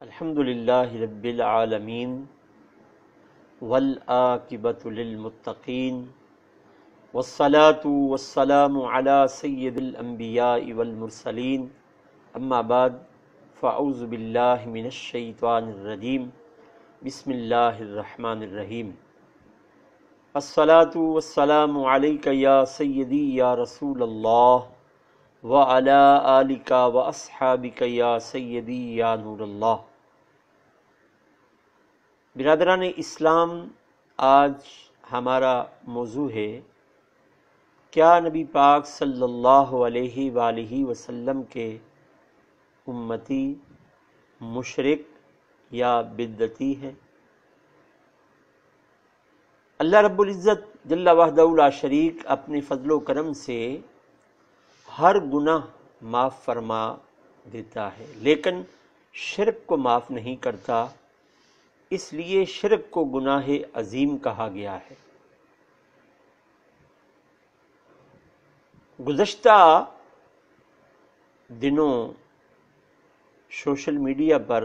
الحمدللہ رب العالمین والعاقبۃ للمتقین والصلاة والسلام علی سید الانبیاء والمرسلین اما بعد فاعوذ باللہ من الشیطان الرجیم بسم اللہ الرحمن الرحیم الصلاة والسلام علیک یا سیدی یا رسول اللہ وعلی آلک واصحابک یا سیدی یا نور اللہ۔ برادران اسلام، آج ہمارا موضوع ہے کیا نبی پاک صلی اللہ علیہ وآلہ وسلم کے امتی مشرک یا بدعتی ہے؟ اللہ رب العزت جل وحدہ لا شریک اپنے فضل و کرم سے ہر گناہ معاف فرما دیتا ہے، لیکن شرک کو معاف نہیں کرتا، اس لیے شرک کو گناہ عظیم کہا گیا ہے۔ گزشتہ دنوں سوشل میڈیا پر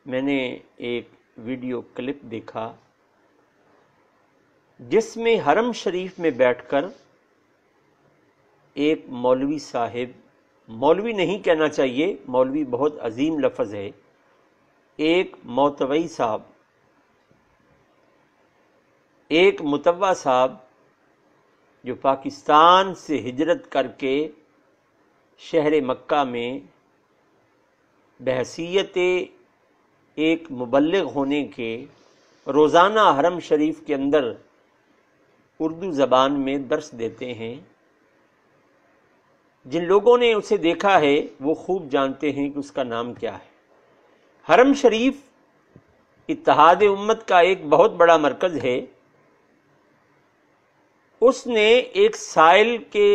میں نے ایک ویڈیو کلپ دیکھا جس میں حرم شریف میں بیٹھ کر ایک مولوی صاحب، مولوی نہیں کہنا چاہیے، مولوی بہت عظیم لفظ ہے، ایک موتوی صاحب، ایک متوع صاحب جو پاکستان سے ہجرت کر کے شہر مکہ میں بحیثیت ایک مبلغ ہونے کے روزانہ حرم شریف کے اندر اردو زبان میں درس دیتے ہیں۔ جن لوگوں نے اسے دیکھا ہے وہ خوب جانتے ہیں کہ اس کا نام کیا ہے۔ حرم شریف اتحاد امت کا ایک بہت بڑا مرکز ہے۔ اس نے ایک سائل کے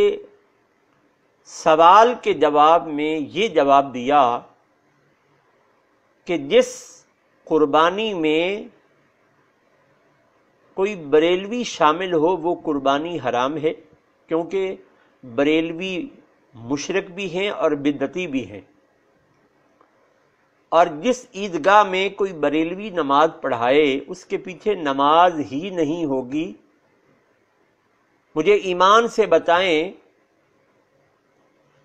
سوال کے جواب میں یہ جواب دیا کہ جس قربانی میں کوئی بریلوی شامل ہو وہ قربانی حرام ہے، کیونکہ بریلوی مشرک بھی ہیں اور بدعتی بھی ہیں، اور جس عیدگاہ میں کوئی بریلوی نماز پڑھائے اس کے پیچھے نماز ہی نہیں ہوگی۔ مجھے ایمان سے بتائیں،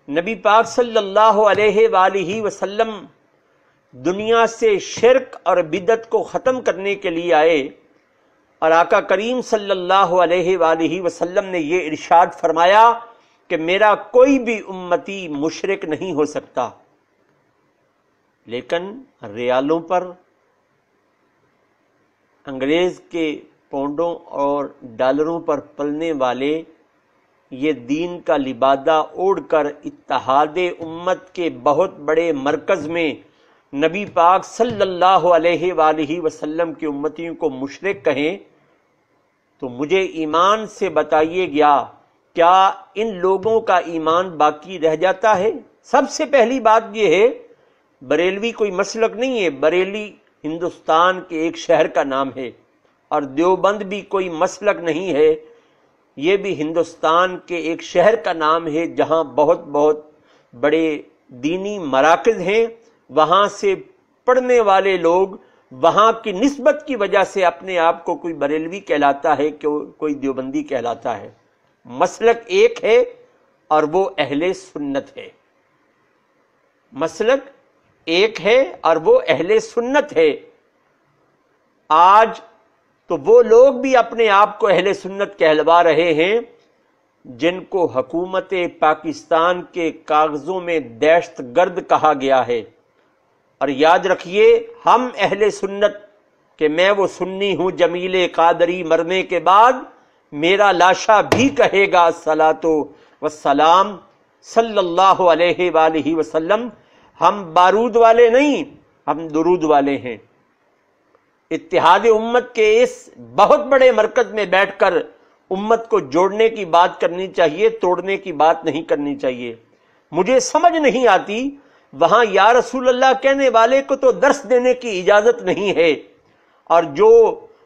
نبی پاک صلی اللہ علیہ وآلہ وسلم دنیا سے شرک اور بدعت کو ختم کرنے کے لیے آئے، اور آقا کریم صلی اللہ علیہ وآلہ وسلم نے یہ ارشاد فرمایا کہ میرا کوئی بھی امتی مشرک نہیں ہو سکتا، لیکن ریالوں پر، انگریز کے پونڈوں اور ڈالروں پر پلنے والے یہ دین کا لبادہ اوڑھ کر اتحاد امت کے بہت بڑے مرکز میں نبی پاک صلی اللہ علیہ وآلہ وسلم کی امتیوں کو مشرک کہیں تو مجھے ایمان سے بتائیے گیا کیا ان لوگوں کا ایمان باقی رہ جاتا ہے؟ سب سے پہلی بات یہ ہے، بریلوی کوئی مسلک نہیں ہے، بریلی ہندوستان کے ایک شہر کا نام ہے، اور دیوبند بھی کوئی مسلک نہیں ہے، یہ بھی ہندوستان کے ایک شہر کا نام ہے جہاں بہت بہت بڑے دینی مراکز ہیں۔ وہاں سے پڑھنے والے لوگ وہاں کی نسبت کی وجہ سے اپنے آپ کو کوئی بریلوی کہلاتا ہے، کوئی دیوبندی کہلاتا ہے۔ مسلک ایک ہے اور وہ اہل سنت ہے۔ مسلک ایک ہے اور وہ اہل سنت ہے۔ آج تو وہ لوگ بھی اپنے آپ کو اہل سنت کہلوا رہے ہیں جن کو حکومت پاکستان کے کاغذوں میں دہشت گرد کہا گیا ہے۔ اور یاد رکھیے، ہم اہل سنت کہ میں وہ سنی ہوں جمیل قادری، مرنے کے بعد میرا لاشا بھی کہے گا الصلاۃ والسلام صلی اللہ علیہ وآلہ وسلم۔ ہم بارود والے نہیں، ہم درود والے ہیں۔ اتحاد امت کے اس بہت بڑے مرکز میں بیٹھ کر امت کو جوڑنے کی بات کرنی چاہیے، توڑنے کی بات نہیں کرنی چاہیے۔ مجھے سمجھ نہیں آتی، وہاں یا رسول اللہ کہنے والے کو تو درس دینے کی اجازت نہیں ہے، اور جو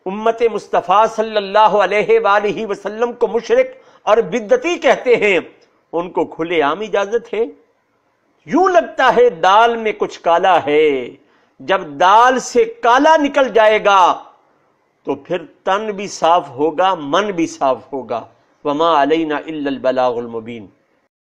امت مصطفیٰ صلی اللہ علیہ وآلہ وسلم کو مشرک اور بدعتی کہتے ہیں ان کو کھلے عام اجازت ہے۔ یوں لگتا ہے دال میں کچھ کالا ہے، جب دال سے کالا نکل جائے گا تو پھر تن بھی صاف ہوگا، من بھی صاف ہوگا۔ وما علینا الا البلاغ المبین۔